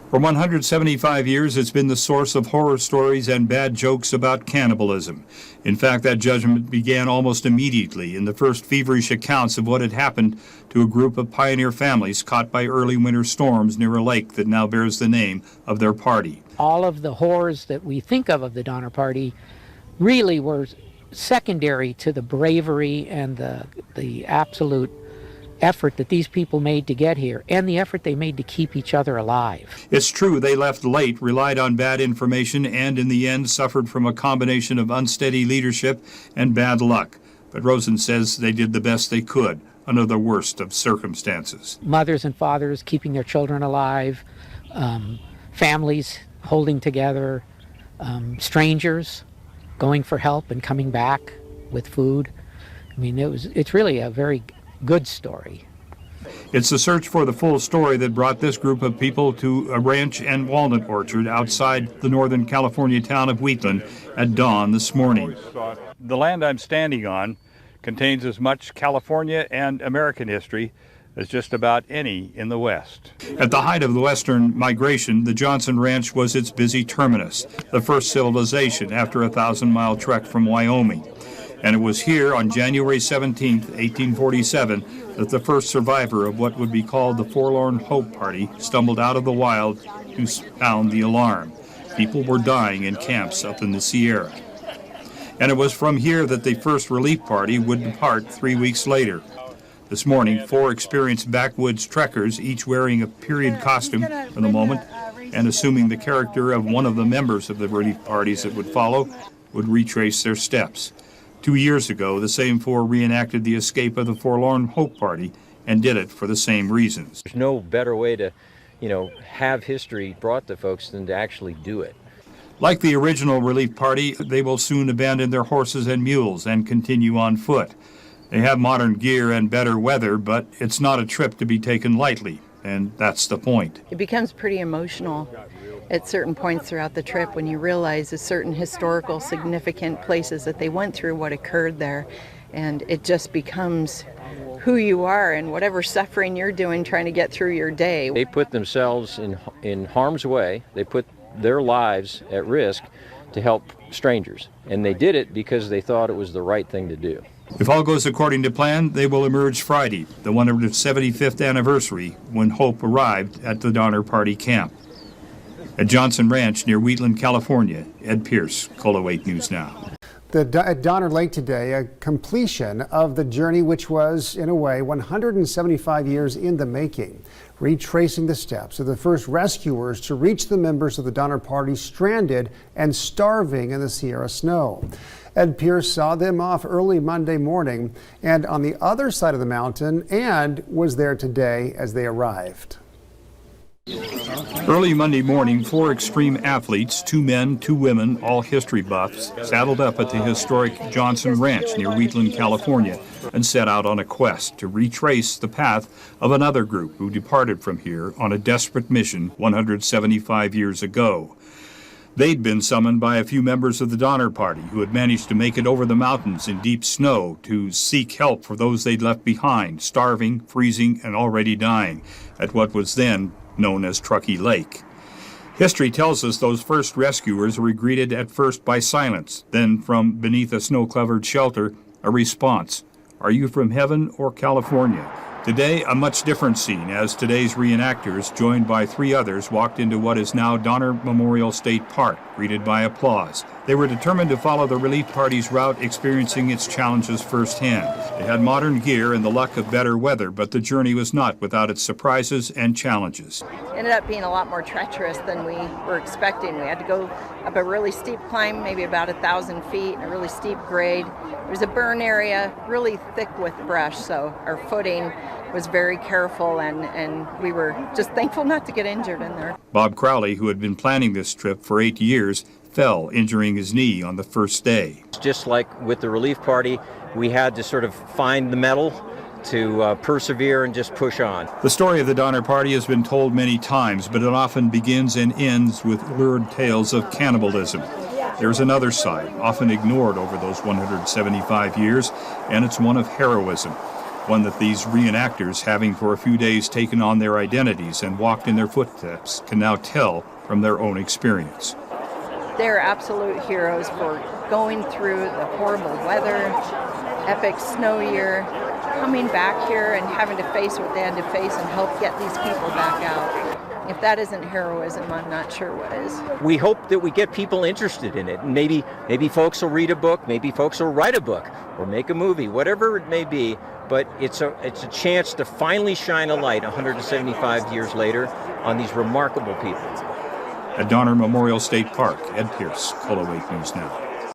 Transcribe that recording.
For 175 years, it's been the source of horror stories and bad jokes about cannibalism. In fact, that judgment began almost immediately in the first feverish accounts of what had happened to a group of pioneer families caught by early winter storms near a lake that now bears the name of their party. All of the horrors that we think of the Donner Party really were secondary to the bravery and the absolute effort that these people made to get here, and the effort they made to keep each other alive. It's true they left late, relied on bad information, and in the end suffered from a combination of unsteady leadership and bad luck. But Rosen says they did the best they could under the worst of circumstances. Mothers and fathers keeping their children alive, families holding together, strangers going for help and coming back with food. I mean, it's really a very good story. It's the search for the full story that brought this group of people to a ranch and walnut orchard outside the Northern California town of Wheatland at dawn this morning. The land I'm standing on contains as much California and American history as just about any in the West. At the height of the Western migration, the Johnson Ranch was its busy terminus, the first civilization after a 1,000-mile trek from Wyoming. And it was here on January 17, 1847, that the first survivor of what would be called the Forlorn Hope Party stumbled out of the wild to sound the alarm. People were dying in camps up in the Sierra. And it was from here that the first relief party would depart 3 weeks later. This morning, 4 experienced backwoods trekkers, each wearing a period costume for the moment, and assuming the character of one of the members of the relief parties that would follow, would retrace their steps. 2 years ago, the same 4 reenacted the escape of the Forlorn Hope Party and did it for the same reasons. There's no better way to, have history brought to folks than to actually do it. Like the original relief party, they will soon abandon their horses and mules and continue on foot. They have modern gear and better weather, but it's not a trip to be taken lightly, and that's the point. It becomes pretty emotional at certain points throughout the trip when you realize the certain historical significant places that they went through, what occurred there, and it just becomes who you are and whatever suffering you're doing trying to get through your day. They put themselves in harm's way. They put their lives at risk to help strangers, and they did it because they thought it was the right thing to do. If all goes according to plan, they will emerge Friday, the 175th anniversary, when Hope arrived at the Donner Party camp. At Johnson Ranch near Wheatland, California, Ed Pierce, KOLO 8 News Now. At Donner Lake today, a completion of the journey which was, in a way, 175 years in the making, retracing the steps of the first rescuers to reach the members of the Donner Party stranded and starving in the Sierra snow. Ed Pierce saw them off early Monday morning and on the other side of the mountain and was there today as they arrived. Early Monday morning, 4 extreme athletes, 2 men, 2 women, all history buffs, saddled up at the historic Johnson Ranch near Wheatland, California, and set out on a quest to retrace the path of another group who departed from here on a desperate mission 175 years ago. They'd been summoned by a few members of the Donner Party who had managed to make it over the mountains in deep snow to seek help for those they'd left behind, starving, freezing, and already dying at what was then known as Truckee Lake. History tells us those first rescuers were greeted at first by silence, then from beneath a snow-covered shelter, a response. Are you from heaven or California? Today, a much different scene as today's reenactors, joined by 3 others, walked into what is now Donner Memorial State Park, greeted by applause. They were determined to follow the relief party's route, experiencing its challenges firsthand. They had modern gear and the luck of better weather, but the journey was not without its surprises and challenges. It ended up being a lot more treacherous than we were expecting. We had to go up a really steep climb, maybe about 1,000 feet, and a really steep grade. There was a burn area, really thick with brush, so our footing was very careful, and we were just thankful not to get injured in there. Bob Crowley, who had been planning this trip for 8 years, fell, injuring his knee on the first day. Just like with the relief party, we had to sort of find the mettle to persevere and just push on. The story of the Donner Party has been told many times, but it often begins and ends with lurid tales of cannibalism. There's another side, often ignored over those 175 years, and it's one of heroism. one that these reenactors, having for a few days taken on their identities and walked in their footsteps, can now tell from their own experience. They're absolute heroes for going through the horrible weather, epic snow year, coming back here and having to face what they had to face and help get these people back out. If that isn't heroism, I'm not sure what is. We hope that we get people interested in it. And maybe folks will read a book, maybe folks will write a book or make a movie, whatever it may be. But it's a chance to finally shine a light 175 years later on these remarkable people. At Donner Memorial State Park, Ed Pierce, KOLO 8 News Now.